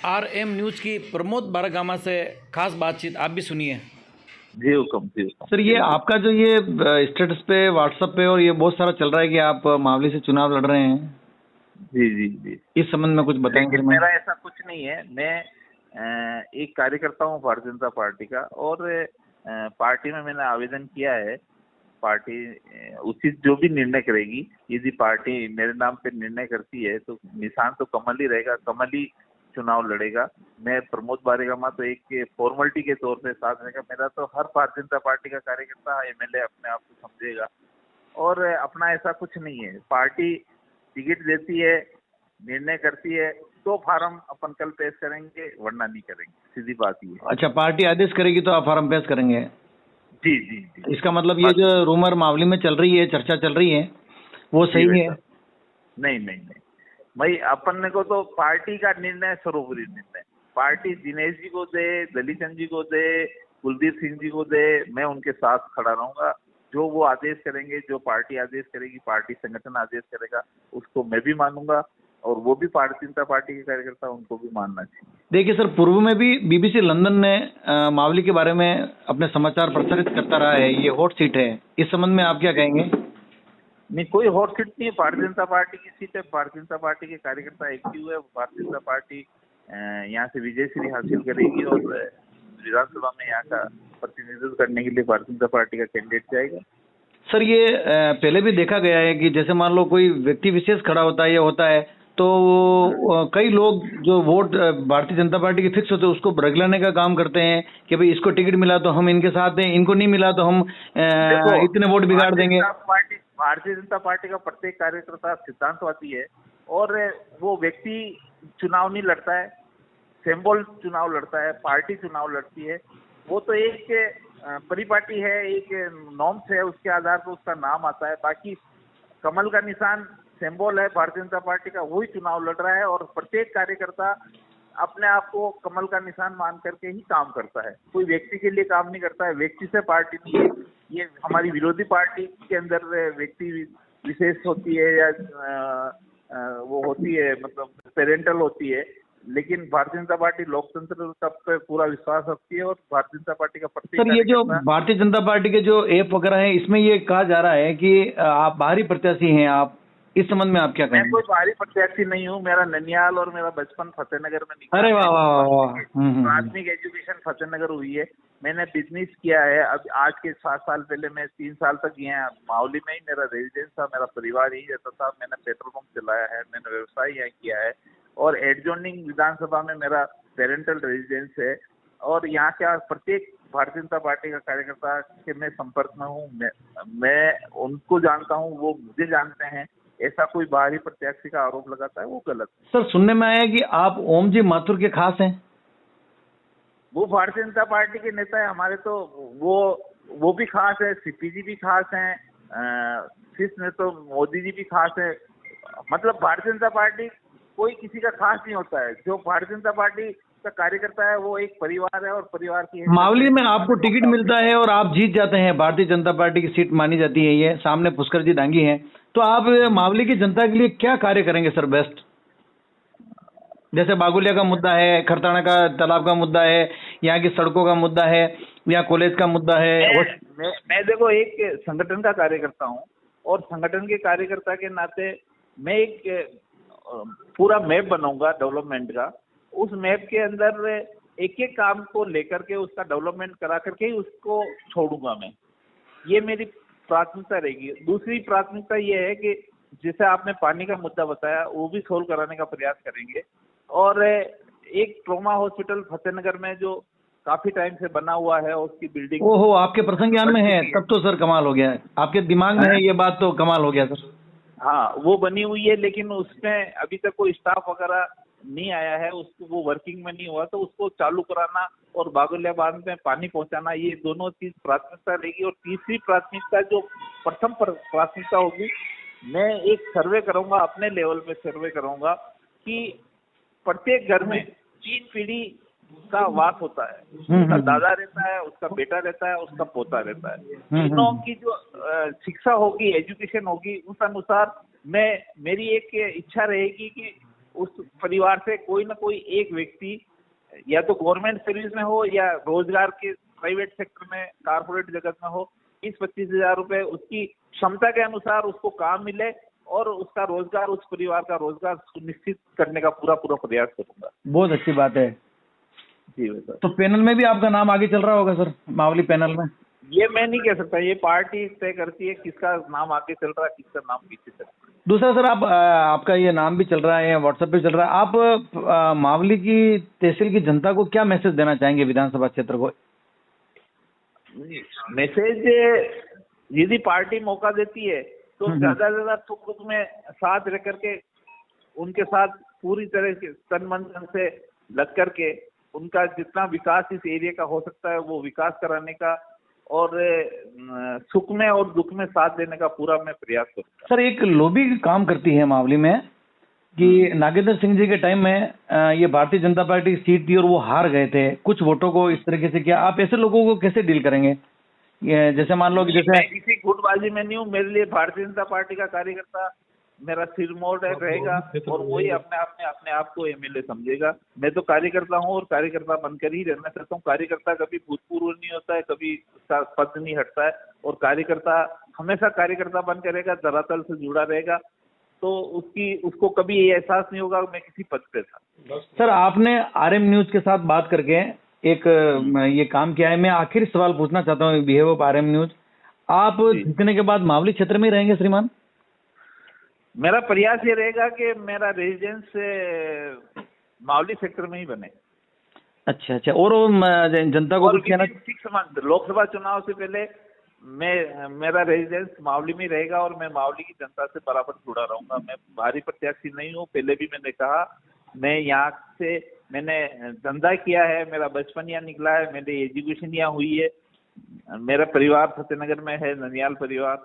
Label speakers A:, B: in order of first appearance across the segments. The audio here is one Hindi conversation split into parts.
A: RM न्यूज़ की प्रमोद बारगामा से खास बातचीत आप भी सुनिए।
B: जी हुक्म, जी हुक्म।
C: सर, ये आपका जो ये स्टेटस पे व्हाट्सएप पे और ये बहुत सारा चल रहा है कि आप मावली से चुनाव लड़ रहे हैं,
B: जी जी जी।
C: इस संबंध में कुछ बताएंगे?
B: लेकिन मेरा ऐसा कुछ नहीं है। मैं एक कार्यकर्ता हूँ भारतीय जनता पार्टी का, और पार्टी में मैंने आवेदन किया है। पार्टी उचित जो भी निर्णय करेगी, यदि पार्टी मेरे नाम पे निर्णय करती है तो निशान तो कमल ही रहेगा, कमल ही चुनाव लड़ेगा। मैं प्रमोद बारगामा तो एक फॉर्मेलिटी के तौर पे साथ रहेगा। मेरा तो हर भारतीय जनता पार्टी का कार्यकर्ता MLA अपने आप को समझेगा, और अपना ऐसा कुछ नहीं है। पार्टी टिकट देती है, निर्णय करती है तो फार्म अपन कल पेश करेंगे, वरना नहीं करेंगे, सीधी बात ये है।
C: अच्छा, पार्टी आदेश करेगी तो आप फॉर्म पेश करेंगे?
B: जी जी जी।
C: इसका मतलब ये जो रूमर मावली में चल रही है, चर्चा चल रही है, वो सही है?
B: नहीं नहीं नहीं भाई, अपन को तो पार्टी का निर्णय सर्वोपरि निर्णय। पार्टी दिनेश जी को दे, दलीचंद जी को दे, कुलदीप सिंह जी को दे, मैं उनके साथ खड़ा रहूंगा। जो वो आदेश करेंगे, जो पार्टी आदेश करेगी, पार्टी संगठन आदेश करेगा, उसको मैं भी मानूंगा, और वो भी भारतीय जनता पार्टी के कार्यकर्ता, उनको भी मानना चाहिए।
C: देखिए सर, पूर्व में भी BBC लंदन ने मावली के बारे में अपने समाचार प्रसारित करता रहा है। ये हॉट सीट है, इस संबंध में आप क्या कहेंगे?
B: नहीं, कोई हॉट सीट नहीं है। भारतीय जनता पार्टी की सीट है। भारतीय जनता पार्टी के कार्यकर्ता एक्टिव है। भारतीय जनता पार्टी यहाँ से विजय श्री हासिल करेगी, और विधानसभा में यहाँ का प्रतिनिधित्व करने के लिए भारतीय जनता पार्टी का कैंडिडेट जाएगा।
C: सर, ये पहले भी देखा गया है कि जैसे मान लो कोई व्यक्ति विशेष खड़ा होता है, ये होता है, तो कई लोग जो वोट भारतीय जनता पार्टी के फिक्स होते हैं उसको बरगलाने का काम करते हैं कि भाई इसको टिकट मिला तो हम इनके साथ हैं, इनको नहीं मिला तो हम इतने वोट बिगाड़ देंगे।
B: भारतीय जनता पार्टी का प्रत्येक कार्यकर्ता सिद्धांतवादी है, और वो व्यक्ति चुनाव नहीं लड़ता है, सिंबल चुनाव लड़ता है, पार्टी चुनाव लड़ती है। वो तो एक परिपाटी है, एक नॉर्म्स है, उसके आधार पर उसका नाम आता है। बाकी कमल का निशान सिंबल है भारतीय जनता पार्टी का, वही चुनाव लड़ रहा है, और प्रत्येक कार्यकर्ता अपने आप को कमल का निशान मान करके ही काम करता है। कोई व्यक्ति के लिए काम नहीं करता है। व्यक्ति से पार्टी नहीं है। ये हमारी विरोधी पार्टी के अंदर व्यक्ति विशेष होती है, या वो होती है, मतलब पेरेंटल होती है। लेकिन भारतीय जनता पार्टी लोकतंत्र का पे पूरा विश्वास रखती है, और भारतीय जनता पार्टी का प्रत्येक
C: सर, ये जो भारतीय जनता पार्टी के जो ऐप वगैरह है, इसमें ये कहा जा रहा है कि आप बाहरी प्रत्याशी हैं। आप इस संबंध में आप क्या कहेंगे?
B: मैं कोई बाहरी प्रत्याशी नहीं हूँ। मेरा ननियाल और मेरा बचपन फतेहनगर में निकला।
C: अरे वाह वाह वाह।
B: प्राथमिक एजुकेशन फतेहनगर हुई है। मैंने बिजनेस किया है। अब आज के 7 साल पहले मैं 3 साल तक यहाँ मावली में ही मेरा रेजिडेंस था। मेरा परिवार यही रहता था। मैंने पेट्रोल पंप चलाया है, मैंने व्यवसाय यहाँ किया है, और एडजॉइनिंग विधानसभा में मेरा पेरेंटल रेजिडेंस है। और यहाँ का प्रत्येक भारतीय जनता पार्टी का कार्यकर्ता के मैं संपर्क में हूँ। मैं उनको जानता हूँ, वो मुझे जानते हैं। ऐसा कोई बाहरी प्रत्याशी का आरोप लगाता है, वो गलत है।
C: सर, सुनने में आया कि आप ओम जी माथुर के खास हैं।
B: वो भारतीय जनता पार्टी के नेता है हमारे, तो वो भी खास है। CP जी भी खास हैं, शीर्ष में तो मोदी जी भी खास है। मतलब भारतीय जनता पार्टी कोई किसी का खास नहीं होता है। जो भारतीय जनता पार्टी का कार्यकर्ता है वो एक परिवार है, और परिवार की
C: मावली में आपको टिकट मिलता है और आप जीत जाते हैं, भारतीय जनता पार्टी की सीट मानी जाती है। ये सामने पुष्कर जी डांगी हैं, तो आप मावली की जनता के लिए क्या कार्य करेंगे सर बेस्ट? जैसे बागुलिया का मुद्दा है, खरताना का तालाब का मुद्दा है, यहाँ की सड़कों का मुद्दा है, या कॉलेज का मुद्दा है।
B: मैं देखो एक संगठन का कार्यकर्ता हूँ, और संगठन के कार्यकर्ता के नाते मैं एक पूरा मैप बनाऊंगा डेवलपमेंट का। उस मैप के अंदर एक एक काम को लेकर के उसका डेवलपमेंट करा करके ही उसको छोड़ूंगा मैं। ये मेरी प्राथमिकता रहेगी। दूसरी प्राथमिकता ये है कि जैसे आपने पानी का मुद्दा बताया, वो भी सोल्व कराने का प्रयास करेंगे। और एक ट्रॉमा हॉस्पिटल फतेहनगर में जो काफी टाइम से बना हुआ है, उसकी बिल्डिंग
C: ओहो, आपके प्रसंग ज्ञान में है, तब तो सर कमाल हो गया है। आपके दिमाग में है ये बात, तो कमाल हो गया सर।
B: हाँ, वो बनी हुई है, लेकिन उसमें अभी तक कोई स्टाफ वगैरह नहीं आया है। उसको वो वर्किंग में नहीं हुआ, तो उसको चालू कराना और बागुलिया बांध में पानी पहुंचाना, ये दोनों चीज प्राथमिकता रहेगी। और तीसरी प्राथमिकता जो प्रथम प्राथमिकता होगी, मैं एक सर्वे करूंगा, अपने लेवल पे सर्वे करूंगा कि प्रत्येक घर में 3 पीढ़ी का वास होता है। उसका दादा रहता है, उसका बेटा रहता है, उसका पोता रहता है। तीनों की जो शिक्षा होगी, एजुकेशन होगी, उस अनुसार मेरी एक इच्छा रहेगी कि उस परिवार से कोई ना कोई एक व्यक्ति या तो गवर्नमेंट सर्विस में हो या रोजगार के प्राइवेट सेक्टर में, कारपोरेट जगत में हो, 20-25 हजार रुपए उसकी क्षमता के अनुसार उसको काम मिले और उसका रोजगार, उस परिवार का रोजगार सुनिश्चित करने का पूरा प्रयास करूंगा।
C: बहुत अच्छी बात है।
B: जी सर।
C: तो पैनल में भी आपका नाम आगे चल रहा होगा सर, मावली पैनल में?
B: ये मैं नहीं कह सकता, ये पार्टी तय करती है किसका नाम आगे चल रहा है, किसका नाम पीछे चल रहा है।
C: दूसरा सर, आपका ये नाम भी चल रहा है, व्हाट्सएप पे चल रहा है, आप मावली की तहसील की जनता को क्या मैसेज देना चाहेंगे, विधानसभा क्षेत्र को?
B: मैसेज, यदि पार्टी मौका देती है तो ज्यादा से ज्यादा सुख दुख में साथ रह करके उनके साथ पूरी तरह से तन मन धन से लग करके उनका जितना विकास इस एरिया का हो सकता है वो विकास कराने का और सुख में और दुख में साथ देने का पूरा मैं प्रयास करूंगा।
C: सर, एक लॉबी काम करती है मावली में कि नागेंद्र सिंह जी के टाइम में ये भारतीय जनता पार्टी की सीट थी और वो हार गए थे, कुछ वोटों को इस तरीके से किया। आप ऐसे लोगों को कैसे डील करेंगे? ये जैसे मान लो कि जैसे
B: मैं किसी गुटबाजी में नहीं हूँ, मेरे लिए भारतीय जनता पार्टी का कार्यकर्ता मेरा सिरमौर रहेगा और वही अपने आप को एमएलए समझेगा। मैं तो कार्यकर्ता हूँ और कार्यकर्ता बनकर ही रहना चाहता हूँ। कार्यकर्ता कभी भूतपूर्व नहीं होता है, कभी उसका पद नहीं हटता है और कार्यकर्ता हमेशा कार्यकर्ता बनकर रहेगा, धरातल से जुड़ा रहेगा, तो उसको कभी ये एहसास नहीं होगा मैं किसी पद पे था।
C: सर, आपने आरएम न्यूज के साथ बात करके एक ये काम किया है। मैं आखिरी सवाल पूछना चाहता हूँ बिहेव ऑफ आरएम न्यूज, आप जीतने के बाद मावली क्षेत्र में रहेंगे श्रीमान?
B: मेरा प्रयास ये रहेगा कि मेरा रेजिडेंस मावली सेक्टर में ही बने।
C: अच्छा, और जनता को कुछ कहना?
B: 6 मंथ लोकसभा चुनाव से पहले मेरा रेजिडेंस मावली में रहेगा और मैं मावली की जनता से बराबर जुड़ा रहूंगा। मैं बाहरी प्रत्याशी नहीं हूँ, पहले भी मैंने कहा। मैं यहाँ से मैंने धंधा किया है, मेरा बचपन यहाँ निकला है, मेरी एजुकेशन यहाँ हुई है, मेरा परिवार फतेहनगर में है, ननियाल परिवार,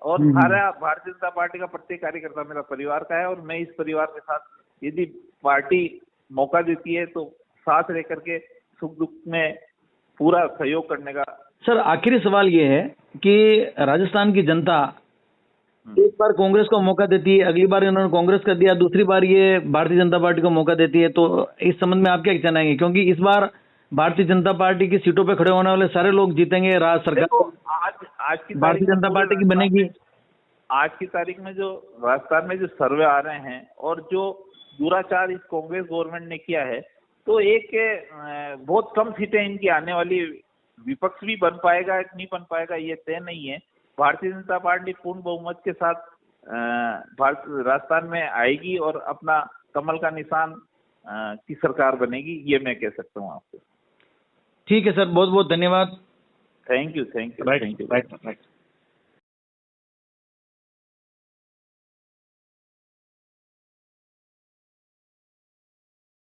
B: और सारा भारतीय जनता पार्टी का प्रत्येक कार्यकर्ता मेरा परिवार का है और मैं इस परिवार के साथ यदि पार्टी मौका देती है तो साथ रह करके सुख दुख में पूरा सहयोग करने का।
C: सर, आखिरी सवाल ये है कि राजस्थान की जनता एक बार कांग्रेस को मौका देती है, अगली बार इन्होंने कांग्रेस कर दिया, दूसरी बार ये भारतीय जनता पार्टी को मौका देती है, तो इस संबंध में आप क्या कहना चाहेंगे? क्योंकि इस बार भारतीय जनता पार्टी की सीटों पे खड़े होने वाले सारे लोग जीतेंगे, राज्य सरकार
B: आज की
C: भारतीय जनता पार्टी की बनेगी।
B: आज की तारीख में जो राजस्थान में जो सर्वे आ रहे हैं और जो दुराचार इस कांग्रेस गवर्नमेंट ने किया है, तो एक बहुत कम सीटें इनकी आने वाली, विपक्ष भी बन पाएगा नहीं बन पाएगा ये तय नहीं है। भारतीय जनता पार्टी पूर्ण बहुमत के साथ राजस्थान में आएगी और अपना कमल का निशान की सरकार बनेगी, ये मैं कह सकता हूँ आपको।
C: ठीक है सर, बहुत बहुत धन्यवाद।
B: Thank you.
C: राइट।